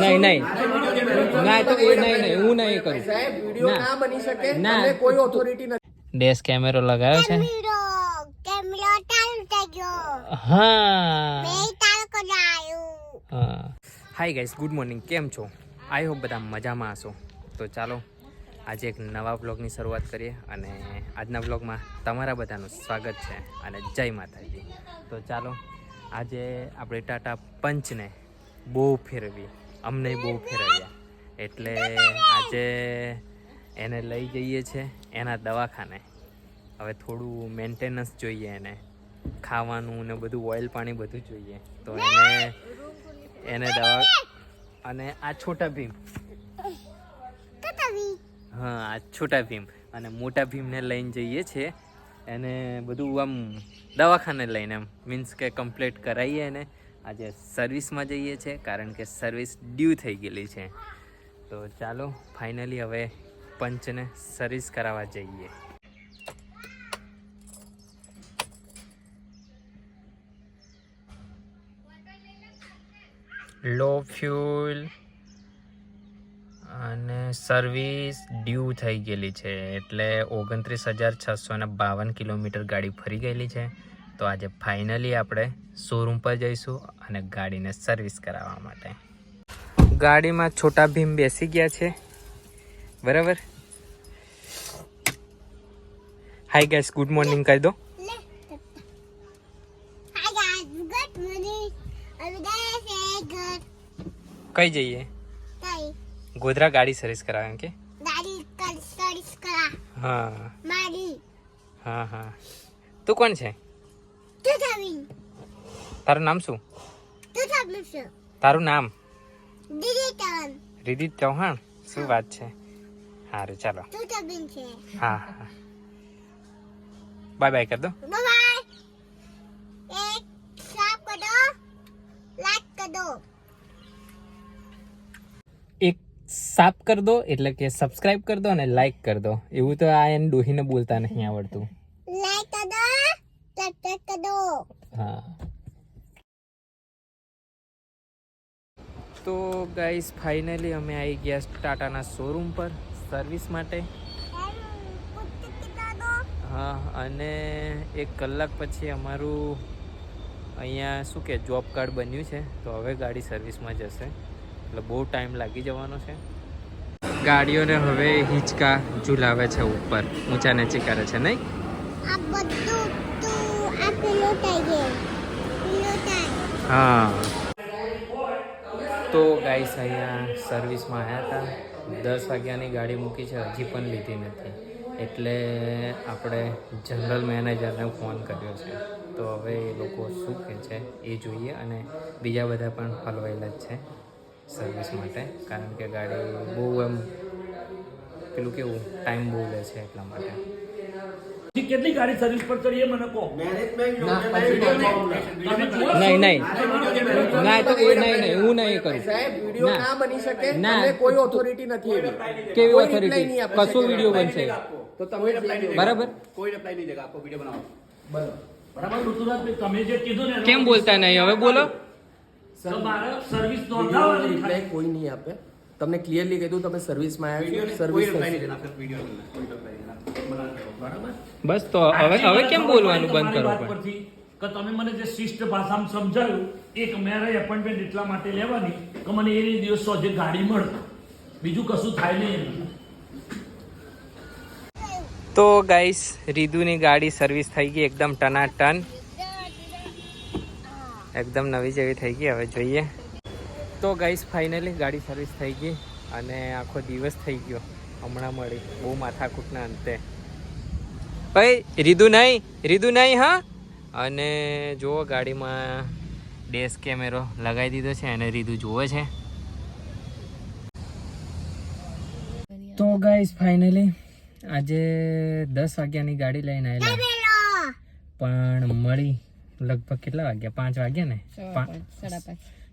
નહીં ના તો એ નહીં હું નહીં કરું સાહેબ વિડિયો ના બની શકે ના. તમને કોઈ ઓથોરિટી નથી. ડેશ કેમેરો લગાવ્યો છે કેમેરો ચાલુ થઈ ગયો હા મેં ચાલુ કરાયું. Hi guys, good morning. કેમ છો? આઈ હોપ બધા મજામાં હશો. તો ચાલો આજે એક નવા બ્લોગની શરૂઆત કરીએ અને આજના બ્લોગમાં તમારા બધાનું સ્વાગત છે અને જય માતાજી. તો ચાલો આજે આપણે ટાટા પંચને બહુ ફેરવી, અમને બહુ ફેરવ્યા, એટલે આજે એને લઈ જઈએ છીએ એના દવાખાને. હવે થોડું મેન્ટેનન્સ જોઈએ, એને ખાવાનું ને બધું, ઓઇલ પાણી બધું જોઈએ. તો એને દવા અને આ છોટા ભીમ, હા આ છોટા ભીમ અને મોટા ભીમને લઈને જઈએ છીએ એને બધું આમ દવાખાને લઈને, એમ મીન્સ કે કમ્પ્લીટ કરાવીએ એને. આજે સર્વિસમાં જઈએ છીએ કારણ કે સર્વિસ ડ્યુ થઈ ગયેલી છે. તો ચાલો ફાઇનલી હવે પંચને સર્વિસ કરાવવા જઈએ. લો ફ્યુલ અને સર્વિસ ડ્યુ થઈ ગયેલી છે, એટલે 29,652 કિલોમીટર ગાડી ફરી ગયેલી છે. તો આજે ફાઇનલી આપણે શોરૂમ પર જઈશું અને ગાડીને સર્વિસ કરાવવા માટે. ગાડીમાં છોટા ભીમ બેસી ગયા છે, બરાબર. હાય ગાઈસ, ગુડ મોર્નિંગ કહી દો. કઈ જઈએ? ગોધરા ગાડી સર્વિસ કરાવે કે? હા હા હા. તું કોણ છે? તારું નામ શું? તારું નામ? રિધિ ચૌહાણ. શું વાત છે? સારું ચાલો. હા હા, બાય બાય કર દો. એક સાફ કર દો એટલે કે સબસ્ક્રાઇબ કર દો અને લાઈક કર દો. એવું તો આ એને ડોહીને બોલતા નહીં આવડતું. હા. તો ગાઈસ ફાઇનલી અમે આવી ગયા ટાટાના શોરૂમ પર સર્વિસ માટે. હા, અને 1 કલાક પછી અમારું અહીંયા શું કે જોબ કાર્ડ બન્યું છે, તો હવે ગાડી સર્વિસમાં જશે, એટલે બહુ ટાઈમ લાગી જવાનો છે. ગાડીઓને હવે હિંચકા ઝુલાવે છે ઉપર, ઊંચા નીચે કરે છે, નહીં? હા. તો ગાઈસ અહીંયા સર્વિસમાં આવ્યા હતા, 10 વાગ્યાની ગાડી મૂકી છે, હજી પણ લીધી નથી, એટલે આપણે જનરલ મેનેજરને ફોન કર્યો છે. તો હવે એ લોકો શું કહે છે એ જોઈએ, અને બીજા બધા પણ હલવાયેલા જ છે સર્વિસ માટે, કારણ કે ગાડી બહુ એમ પેલું કેવું ટાઈમ બહુ લે છે, એટલા માટે. કેટલી ગાડી સર્વિસ પર કરીએ મને કહો. નહીં ના તો એ નહીં હું નહીં કરું સાહેબ વિડિયો ના બની શકે ના. તમને કોઈ ઓથોરિટી નથી એવી. કેવી કોઈ reply ઓથોરિટી? નહીં આપે. કશું વિડીયો બનશે તો તમે બરાબર? कोई रिप्लाई नहीं देगा आपको वीडियो बनाओ. બરાબર ઋતુરાજભાઈ, તમે જે કીધું ને કેમ બોલતા નહીં? હવે બોલો. તો મારે સર્વિસ વિડિયો નોંધાવવાની રિપ્લાય કોઈ નહીં આપે. તમને ક્લિયરલી કીધું તમે સર્વિસમાં वीडियो આવ્યા છો, कोई સર્વિસ रिप्लाई नहीं देना, सिर्फ वीडियो करना, कोई रिप्लाई नहीं देना, बनाते रहो. બરાબર. બસ તો હવે કેમ બોલવાનું બંધ કરો? વાત પરથી કે તમે મને જે શિષ્ટ ભાષામાં સમજાવ્યું, એક મેરે એપોઇન્ટમેન્ટ એટલા માટે લેવાની કે મને એ દિવસ જે ગાડી મળે, બીજું કશું થાય નહીં. તો ગાઈસ રીદુની ગાડી સર્વિસ થઈ ગઈ એકદમ ટનાટન, એકદમ નવી જેવી થઈ ગઈ. હવે જોઈએ. તો ગાઈસ ફાઇનલી ગાડી સર્વિસ થઈ ગઈ અને આખો દિવસ થઈ ગયો, હમણાં મળી, બહુ માથાકૂટના અંતે. ભાઈ રીદુ નહીં હા. અને જુઓ ગાડીમાં ડેશ કેમેરો લગાવી દીધો છે અને રીદુ જોવે છે. તો ગાઈસ ફાઇનલી આજે 10 વાગ્યાની ગાડી લઈને આવેલા, પણ મળી લગભગ કેટલા વાગ્યા? 5 વાગ્યા ને?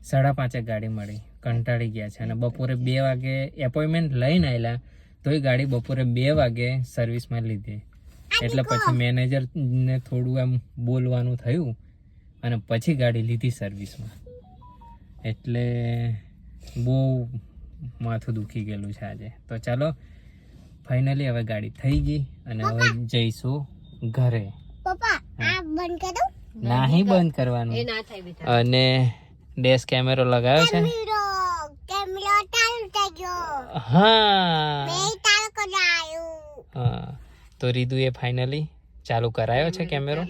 5:30 ગાડી મળી. કંટાળી ગયા છે અને બપોરે 2 વાગે એપોઇન્ટમેન્ટ લઈને આવેલા, તોય ગાડી બપોરે 2 વાગે સર્વિસમાં લીધી. એટલે પછી મેનેજરને થોડું એમ બોલવાનું થયું અને પછી ગાડી લીધી સર્વિસમાં. એટલે બહુ માથું દુખી ગયેલું છે આજે. તો ચાલો ફાઇનલી હવે ગાડી થઈ ગઈ અને હવે જઈશું ઘરે. પપ્પા આ બંધ કરો. નહીં બંધ કરવાનું. અને ડેશ કેમેરો લગાવ્યો છે. કેમેરો ચાલુ થઈ ગયો. હા મેં ચાલુ કરાયું. હા તો રીદુએ ફાઇનલી ચાલુ કરાયો છે કેમેરો.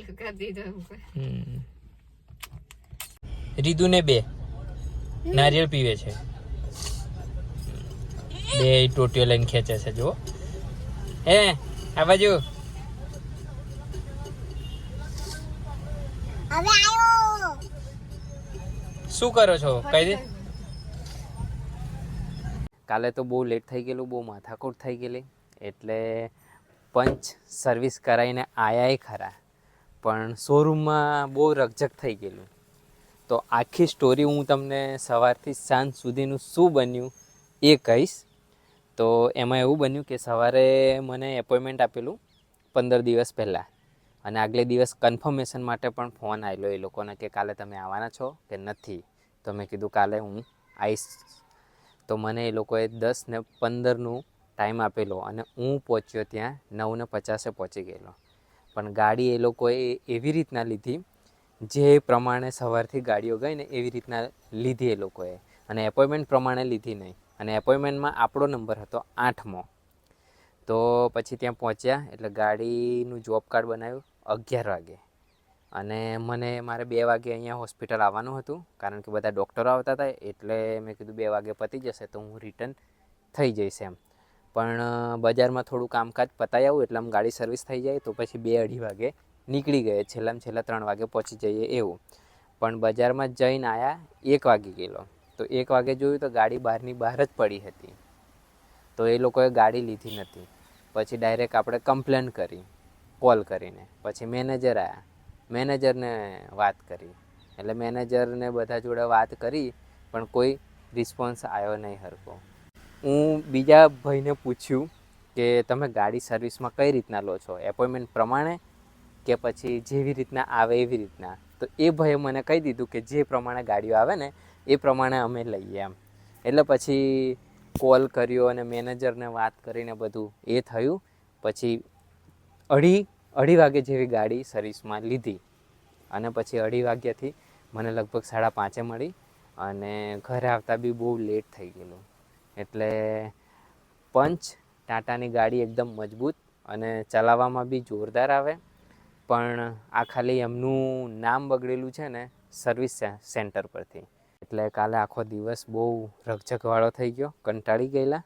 રીદુને 2 નારિયેળ પીવે છે. 2 ટોટીઓ લઈને ખેંચે છે. જો હે આ બાજુ હવે આવ્યો. શું કરો છો કહી દે. કાલે તો બહુ લેટ થઈ ગયેલું, બહુ માથાકૂટ થઈ ગયેલી, એટલે પંચ સર્વિસ કરાવીને આયા ખરા, પણ શોરૂમમાં બહુ રકઝક થઈ ગયેલું. તો આખી સ્ટોરી હું તમને સવારથી સાંજ સુધીનું શું બન્યું એ કહીશ. તો એમાં એવું બન્યું કે સવારે મને એપોઇન્ટમેન્ટ આપેલું 15 દિવસ પહેલાં, અને આગલે દિવસ કન્ફર્મેશન માટે પણ ફોન આવેલો એ લોકોને કે કાલે તમે આવવાના છો કે નથી. તો મેં કીધું કાલે હું આવીશ. તો મને એ લોકોએ 10 ને 15નું ટાઈમ આપેલો અને હું પહોંચ્યો ત્યાં 9:50 પહોંચી ગયેલો. પણ ગાડી એ લોકોએ એવી રીતના લીધી જે પ્રમાણે સવારથી ગાડીઓ ગઈ ને એવી રીતના લીધી એ લોકોએ, અને એપોઇન્ટમેન્ટ પ્રમાણે લીધી નહીં. અને એપોઇન્ટમેન્ટમાં આપણો નંબર હતો 8મો. તો પછી ત્યાં પહોંચ્યા એટલે ગાડીનું જોબ કાર્ડ બનાવ્યું 11 વાગે, અને મારે 2 વાગે અહીંયા હોસ્પિટલ આવવાનું હતું, કારણ કે બધા ડૉક્ટરો આવતા હતા. એટલે મેં કીધું 2 વાગે પતી જશે તો હું રિટર્ન થઈ જઈશ એમ. પણ બજારમાં થોડું કામકાજ પતાવી આવું એટલે આમ ગાડી સર્વિસ થઈ જાય તો પછી 2-2:30 વાગે નીકળી ગયે, છેલ્લામાં છેલ્લા 3 વાગે પહોંચી જઈએ એવું. પણ બજારમાં જઈને આવ્યા 1 વાગી ગયેલો. તો 1 વાગે જોયું તો ગાડી બહારની બહાર જ પડી હતી. તો એ લોકોએ ગાડી લીધી નથી. પછી ડાયરેક્ટ આપણે કમ્પ્લેન કરી કોલ કરીને. પછી મેનેજર આવ્યા, મેનેજરને વાત કરી, એટલે મેનેજરને બધા જોડે વાત કરી પણ કોઈ રિસ્પોન્સ આવ્યો નહીં હરખો. હું બીજા ભાઈને પૂછ્યું કે તમે ગાડી સર્વિસમાં કઈ રીતના લો છો, એપોઇન્ટમેન્ટ પ્રમાણે કે પછી જેવી રીતના આવે એવી રીતના. તો એ ભાઈએ મને કહી દીધું કે જે પ્રમાણે ગાડીઓ આવે ને એ પ્રમાણે અમે લઈએ એમ. એટલે પછી કોલ કર્યો અને મેનેજરને વાત કરીને બધું એ થયું. પછી અઢી વાગે જેવી ગાડી સર્વિસમાં લીધી, અને પછી 2:30 વાગ્યાથી મને લગભગ 5:30 મળી, અને ઘરે આવતા બી બહુ લેટ થઈ ગયેલું. એટલે પંચ ટાટાની ગાડી એકદમ મજબૂત અને ચલાવવામાં બી જોરદાર આવે. પણ આ ખાલી એમનું નામ બગડેલું છે ને સર્વિસ સેન્ટર પરથી. એટલે કાલે આખો દિવસ બહુ રકઝકવાળો થઈ ગયો, કંટાળી ગયેલા.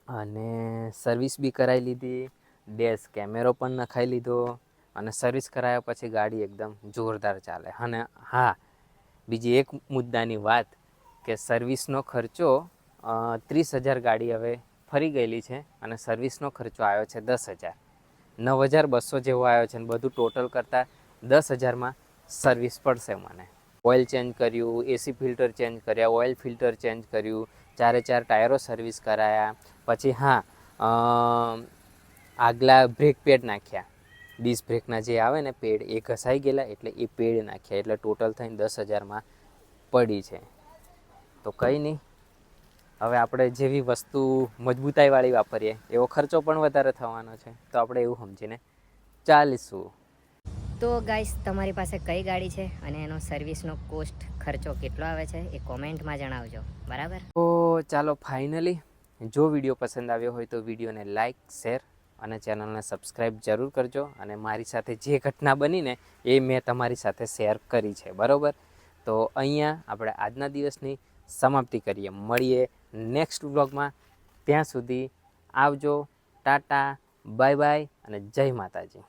અને સર્વિસ બી કરાવી લીધી, ડેશ કેમેરો પણ નખાઈ લીધો, અને સર્વિસ કરાવ્યા પછી ગાડી એકદમ જોરદાર ચાલે. અને હા, બીજી એક મુદ્દાની વાત કે સર્વિસનો ખર્ચો 30,000 ગાડી હવે ફરી ગયેલી છે, અને સર્વિસનો ખર્ચો આવ્યો છે 10,000, 9,200 જેવો આવ્યો છે. અને બધું ટોટલ કરતાં 10,000માં સર્વિસ પડશે મને. ઓઇલ ચેન્જ કર્યું, એસી ફિલ્ટર ચેન્જ કર્યા, ઓઇલ ફિલ્ટર ચેન્જ કર્યું, 4 ટાયરો સર્વિસ કરાયા. પછી હા, આગલા બ્રેક પેડ નાખ્યા, ડિસ્ક બ્રેકના જે આવે ને પેડ એ ઘસાઈ ગયેલા, એટલે એ પેડ નાખ્યા. એટલે ટોટલ થઈને 10,000માં પડી છે. તો કંઈ નહીં, હવે આપણે જેવી વસ્તુ મજબૂતાઈવાળી વાપરીએ એવો ખર્ચો પણ વધારે થવાનો છે. તો આપણે એવું સમજીને ચાલીશું. તો ગાઈસ, તમારી પાસે કઈ ગાડી છે અને એનો સર્વિસનો કોસ્ટ ખર્ચો કેટલો આવે છે એ કોમેન્ટમાં જણાવજો, બરાબર? તો ચાલો ફાઇનલી, જો વિડીયો પસંદ આવ્યો હોય તો વિડીયોને લાઇક, શેર અને ચેનલને સબસ્ક્રાઈબ જરૂર કરજો. અને મારી સાથે જે ઘટના બની ને એ મેં તમારી સાથે શેર કરી છે, બરાબર? તો અહીંયા આપણે આજના દિવસની સમાપ્તિ કરીએ. મળીએ નેક્સ્ટ વ્લોગમાં. ત્યાં સુધી આવજો, ટાટા, બાય બાય અને જય માતાજી.